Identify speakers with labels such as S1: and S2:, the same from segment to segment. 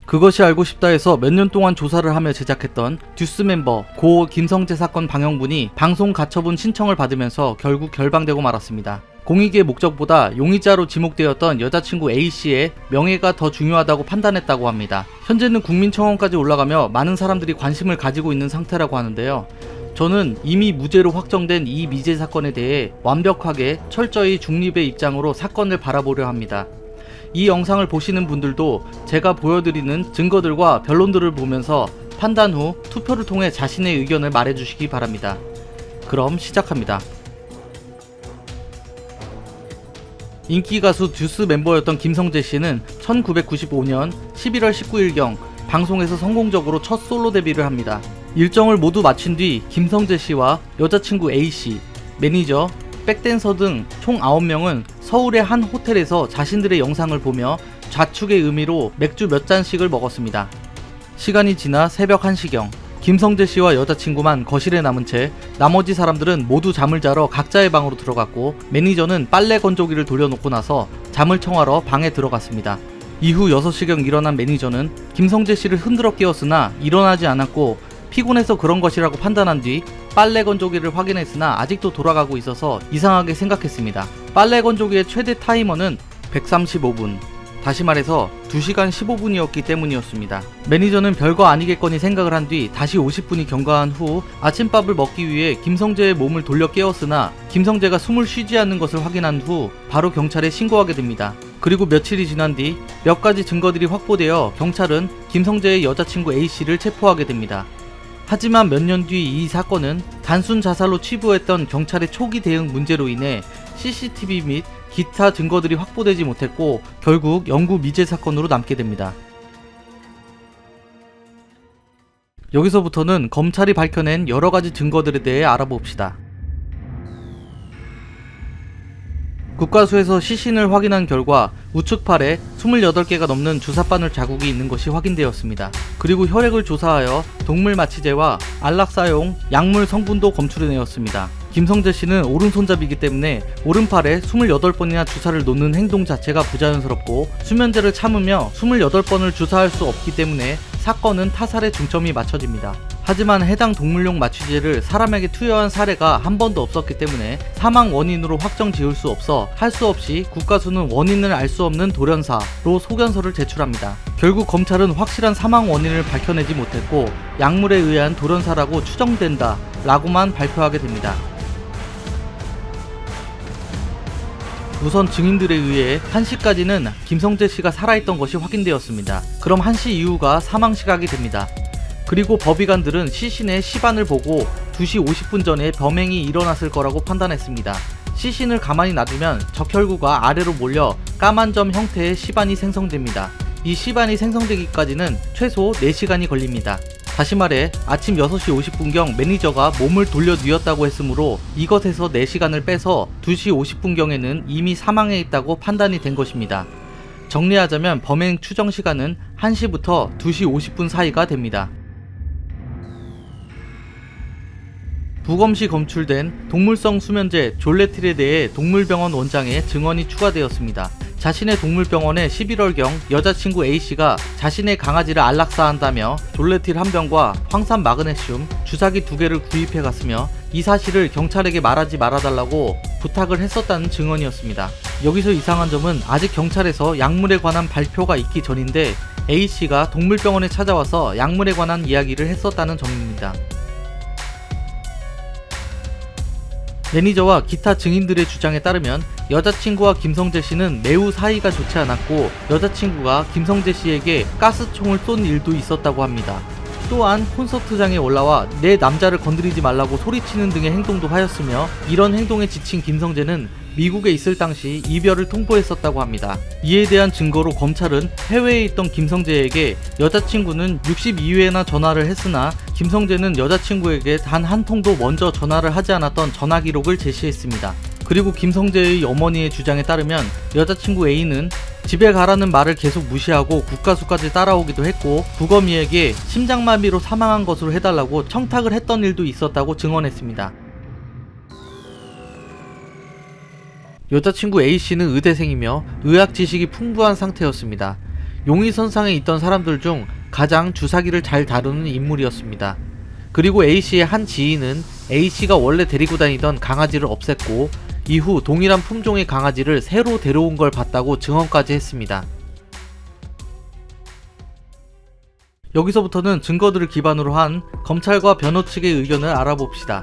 S1: 그것이 알고 싶다 해서 몇 년 동안 조사를 하며 제작했던 듀스 멤버 고 김성재 사건 방영분이 방송 가처분 신청을 받으면서 결국 결방되고 말았습니다. 공익의 목적보다 용의자로 지목되었던 여자친구 A씨의 명예가 더 중요하다고 판단했다고 합니다. 현재는 국민청원까지 올라가며 많은 사람들이 관심을 가지고 있는 상태라고 하는데요. 저는 이미 무죄로 확정된 이 미제 사건에 대해 완벽하게 철저히 중립의 입장으로 사건을 바라보려 합니다. 이 영상을 보시는 분들도 제가 보여드리는 증거들과 변론들을 보면서 판단 후 투표를 통해 자신의 의견을 말해주시기 바랍니다. 그럼 시작합니다. 인기 가수 듀스 멤버였던 김성재 씨는 1995년 11월 19일경 방송에서 성공적으로 첫 솔로 데뷔를 합니다. 일정을 모두 마친 뒤 김성재 씨와 여자친구 A씨, 매니저, 백댄서 등 총 9명은 서울의 한 호텔에서 자신들의 영상을 보며 좌축의 의미로 맥주 몇 잔씩을 먹었습니다. 시간이 지나 새벽 1시경 김성재 씨와 여자친구만 거실에 남은 채 나머지 사람들은 모두 잠을 자러 각자의 방으로 들어갔고 매니저는 빨래 건조기를 돌려놓고 나서 잠을 청하러 방에 들어갔습니다. 이후 6시경 일어난 매니저는 김성재 씨를 흔들어 깨웠으나 일어나지 않았고 피곤해서 그런 것이라고 판단한 뒤 빨래 건조기를 확인했으나 아직도 돌아가고 있어서 이상하게 생각했습니다. 빨래 건조기의 최대 타이머는 135분, 다시 말해서 2시간 15분이었기 때문이었습니다. 매니저는 별거 아니겠거니 생각을 한 뒤 다시 50분이 경과한 후 아침밥을 먹기 위해 김성재의 몸을 돌려 깨웠으나 김성재가 숨을 쉬지 않는 것을 확인한 후 바로 경찰에 신고하게 됩니다. 그리고 며칠이 지난 뒤 몇 가지 증거들이 확보되어 경찰은 김성재의 여자친구 A씨를 체포하게 됩니다. 하지만 몇 년 뒤 이 사건은 단순 자살로 치부했던 경찰의 초기 대응 문제로 인해 CCTV 및 기타 증거들이 확보되지 못했고 결국 영구 미제 사건으로 남게 됩니다. 여기서부터는 검찰이 밝혀낸 여러가지 증거들에 대해 알아봅시다. 국과수에서 시신을 확인한 결과 우측팔에 28개가 넘는 주사바늘 자국이 있는 것이 확인되었습니다. 그리고 혈액을 조사하여 동물 마취제와 안락사용 약물 성분도 검출해내었습니다. 김성재 씨는 오른손잡이기 때문에 오른팔에 28번이나 주사를 놓는 행동 자체가 부자연스럽고 수면제를 참으며 28번을 주사할 수 없기 때문에 사건은 타살에 중점이 맞춰집니다. 하지만 해당 동물용 마취제를 사람에게 투여한 사례가 한 번도 없었기 때문에 사망 원인으로 확정 지을 수 없어 할 수 없이 국과수는 원인을 알 수 없는 돌연사로 소견서를 제출합니다. 결국 검찰은 확실한 사망 원인을 밝혀내지 못했고 약물에 의한 돌연사라고 추정된다 라고만 발표하게 됩니다. 우선 증인들에 의해 1시까지는 김성재 씨가 살아있던 것이 확인되었습니다. 그럼 1시 이후가 사망 시각이 됩니다. 그리고 법의관들은 시신의 시반을 보고 2시 50분 전에 범행이 일어났을 거라고 판단했습니다. 시신을 가만히 놔두면 적혈구가 아래로 몰려 까만 점 형태의 시반이 생성됩니다. 이 시반이 생성되기까지는 최소 4시간이 걸립니다. 다시 말해 아침 6시 50분경 매니저가 몸을 돌려 뉘었다고 했으므로 이것에서 4시간을 빼서 2시 50분경에는 이미 사망해 있다고 판단이 된 것입니다. 정리하자면 범행 추정 시간은 1시부터 2시 50분 사이가 됩니다. 부검 시 검출된 동물성 수면제 졸레틸에 대해 동물병원 원장의 증언이 추가되었습니다. 자신의 동물병원에 11월경 여자친구 A씨가 자신의 강아지를 안락사한다며 졸레틸 한 병과 황산 마그네슘 주사기 2개를 구입해 갔으며 이 사실을 경찰에게 말하지 말아달라고 부탁을 했었다는 증언이었습니다. 여기서 이상한 점은 아직 경찰에서 약물에 관한 발표가 있기 전인데 A씨가 동물병원에 찾아와서 약물에 관한 이야기를 했었다는 점입니다. 매니저와 기타 증인들의 주장에 따르면 여자친구와 김성재 씨는 매우 사이가 좋지 않았고 여자친구가 김성재 씨에게 가스총을 쏜 일도 있었다고 합니다. 또한 콘서트장에 올라와 내 남자를 건드리지 말라고 소리치는 등의 행동도 하였으며 이런 행동에 지친 김성재는 미국에 있을 당시 이별을 통보했었다고 합니다. 이에 대한 증거로 검찰은 해외에 있던 김성재에게 여자친구는 62회나 전화를 했으나 김성재는 여자친구에게 단 한 통도 먼저 전화를 하지 않았던 전화 기록을 제시했습니다. 그리고 김성재의 어머니의 주장에 따르면 여자친구 A는 집에 가라는 말을 계속 무시하고 국가수까지 따라오기도 했고 부검이에게 심장마비로 사망한 것으로 해달라고 청탁을 했던 일도 있었다고 증언했습니다. 여자친구 A씨는 의대생이며 의학 지식이 풍부한 상태였습니다. 용의선상에 있던 사람들 중 가장 주사기를 잘 다루는 인물이었습니다. 그리고 A씨의 한 지인은 A씨가 원래 데리고 다니던 강아지를 없앴고 이후 동일한 품종의 강아지를 새로 데려온 걸 봤다고 증언까지 했습니다. 여기서부터는 증거들을 기반으로 한 검찰과 변호 측의 의견을 알아봅시다.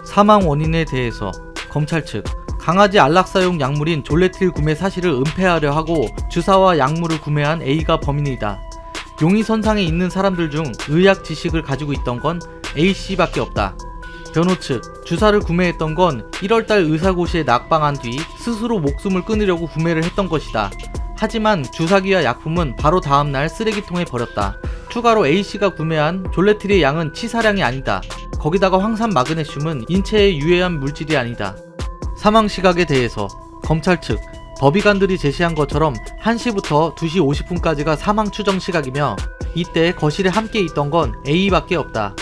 S1: 사망 원인에 대해서 검찰 측, 강아지 안락사용 약물인 졸레틸 구매 사실을 은폐하려 하고 주사와 약물을 구매한 A가 범인이다. 용의선상에 있는 사람들 중 의학 지식을 가지고 있던 건 A씨밖에 없다. 변호 측, 주사를 구매했던 건 1월달 의사고시에 낙방한 뒤 스스로 목숨을 끊으려고 구매를 했던 것이다. 하지만 주사기와 약품은 바로 다음날 쓰레기통에 버렸다. 추가로 A씨가 구매한 졸레틸의 양은 치사량이 아니다. 거기다가 황산 마그네슘은 인체에 유해한 물질이 아니다. 사망 시각에 대해서 검찰 측, 법의관들이 제시한 것처럼 1시부터 2시 50분까지가 사망 추정 시각이며 이때 거실에 함께 있던 건 A밖에 없다.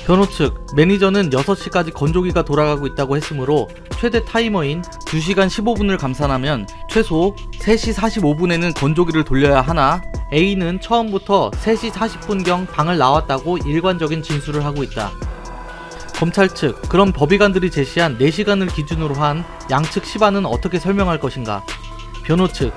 S1: 변호 측, 매니저는 6시까지 건조기가 돌아가고 있다고 했으므로 최대 타이머인 2시간 15분을 감산하면 최소 3시 45분에는 건조기를 돌려야 하나 A는 처음부터 3시 40분경 방을 나왔다고 일관적인 진술을 하고 있다. 검찰 측, 그럼 법의관들이 제시한 4시간을 기준으로 한 양측 시반은 어떻게 설명할 것인가? 변호 측,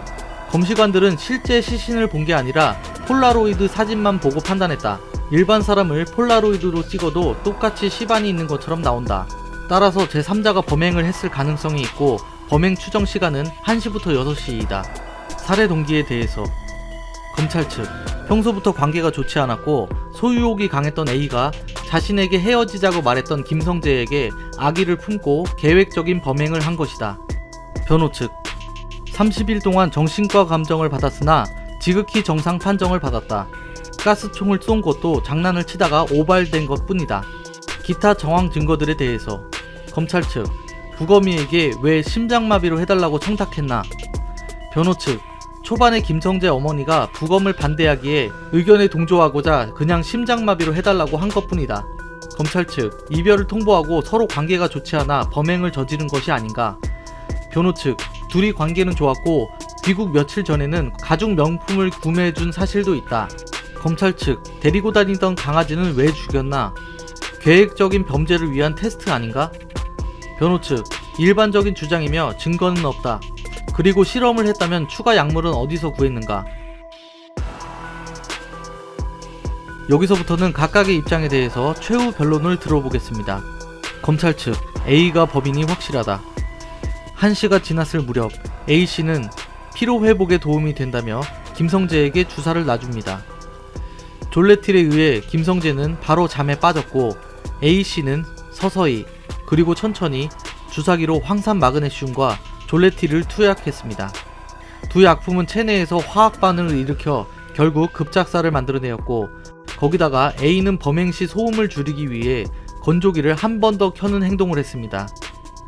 S1: 검시관들은 실제 시신을 본 게 아니라 폴라로이드 사진만 보고 판단했다. 일반 사람을 폴라로이드로 찍어도 똑같이 시반이 있는 것처럼 나온다. 따라서 제3자가 범행을 했을 가능성이 있고 범행 추정 시간은 1시부터 6시이다. 살해 동기에 대해서 검찰 측, 평소부터 관계가 좋지 않았고 소유욕이 강했던 A가 자신에게 헤어지자고 말했던 김성재에게 악의를 품고 계획적인 범행을 한 것이다. 변호 측, 30일 동안 정신과 감정을 받았으나 지극히 정상 판정을 받았다. 가스총을 쏜 것도 장난을 치다가 오발된 것 뿐이다. 기타 정황 증거들에 대해서 검찰 측, 부검이에게 왜 심장마비로 해달라고 청탁했나? 변호 측, 초반에 김성재 어머니가 부검을 반대하기에 의견에 동조하고자 그냥 심장마비로 해달라고 한 것뿐이다. 검찰 측, 이별을 통보하고 서로 관계가 좋지 않아 범행을 저지른 것이 아닌가? 변호 측, 둘이 관계는 좋았고 귀국 며칠 전에는 가죽 명품을 구매해준 사실도 있다. 검찰 측, 데리고 다니던 강아지는 왜 죽였나? 계획적인 범죄를 위한 테스트 아닌가? 변호 측, 일반적인 주장이며 증거는 없다. 그리고 실험을 했다면 추가 약물은 어디서 구했는가? 여기서부터는 각각의 입장에 대해서 최후 변론을 들어보겠습니다. 검찰 측, A가 범인이 확실하다. 1시가 지났을 무렵 A씨는 피로회복에 도움이 된다며 김성재에게 주사를 놔줍니다. 졸레틸에 의해 김성재는 바로 잠에 빠졌고 A씨는 서서히 그리고 천천히 주사기로 황산 마그네슘과 졸레틸을 투약했습니다. 두 약품은 체내에서 화학 반응을 일으켜 결국 급작사를 만들어내었고 거기다가 A는 범행 시 소음을 줄이기 위해 건조기를 한 번 더 켜는 행동을 했습니다.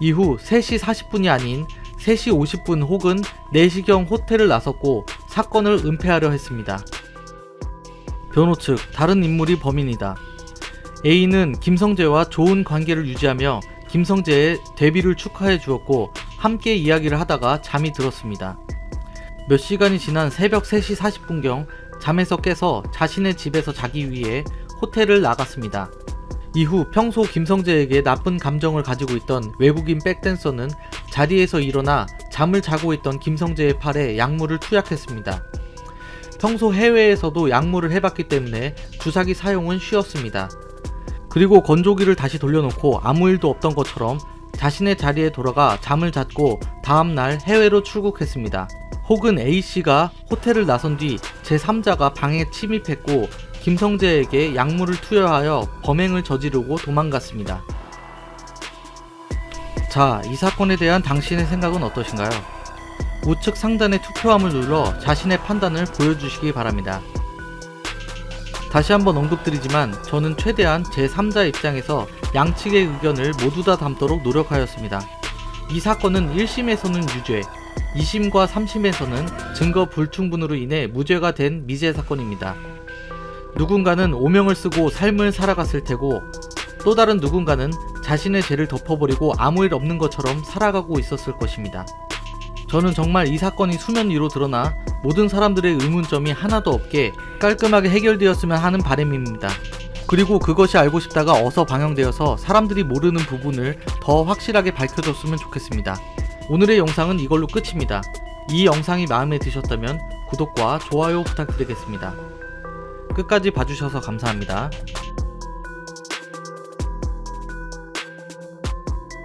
S1: 이후 3시 40분이 아닌 3시 50분 혹은 4시경 호텔을 나섰고 사건을 은폐하려 했습니다. 변호 측, 다른 인물이 범인이다. A는 김성재와 좋은 관계를 유지하며 김성재의 데뷔를 축하해 주었고 함께 이야기를 하다가 잠이 들었습니다. 몇 시간이 지난 새벽 3시 40분경 잠에서 깨서 자신의 집에서 자기 위해 호텔을 나갔습니다. 이후 평소 김성재에게 나쁜 감정을 가지고 있던 외국인 백댄서는 자리에서 일어나 잠을 자고 있던 김성재의 팔에 약물을 투약했습니다. 평소 해외에서도 약물을 해봤기 때문에 주사기 사용은 쉬웠습니다. 그리고 건조기를 다시 돌려놓고 아무 일도 없던 것처럼 자신의 자리에 돌아가 잠을 잤고 다음날 해외로 출국했습니다. 혹은 A씨가 호텔을 나선 뒤 제3자가 방에 침입했고 김성재에게 약물을 투여하여 범행을 저지르고 도망갔습니다. 자, 이 사건에 대한 당신의 생각은 어떠신가요? 우측 상단의 투표함을 눌러 자신의 판단을 보여주시기 바랍니다. 다시 한번 언급드리지만 저는 최대한 제3자 입장에서 양측의 의견을 모두 다 담도록 노력하였습니다. 이 사건은 1심에서는 유죄, 2심과 3심에서는 증거 불충분으로 인해 무죄가 된 미제 사건입니다. 누군가는 오명을 쓰고 삶을 살아갔을 테고 또 다른 누군가는 자신의 죄를 덮어버리고 아무 일 없는 것처럼 살아가고 있었을 것입니다. 저는 정말 이 사건이 수면 위로 드러나 모든 사람들의 의문점이 하나도 없게 깔끔하게 해결되었으면 하는 바람입니다. 그리고 그것이 알고 싶다가 어서 방영되어서 사람들이 모르는 부분을 더 확실하게 밝혀줬으면 좋겠습니다. 오늘의 영상은 이걸로 끝입니다. 이 영상이 마음에 드셨다면 구독과 좋아요 부탁드리겠습니다. 끝까지 봐주셔서 감사합니다.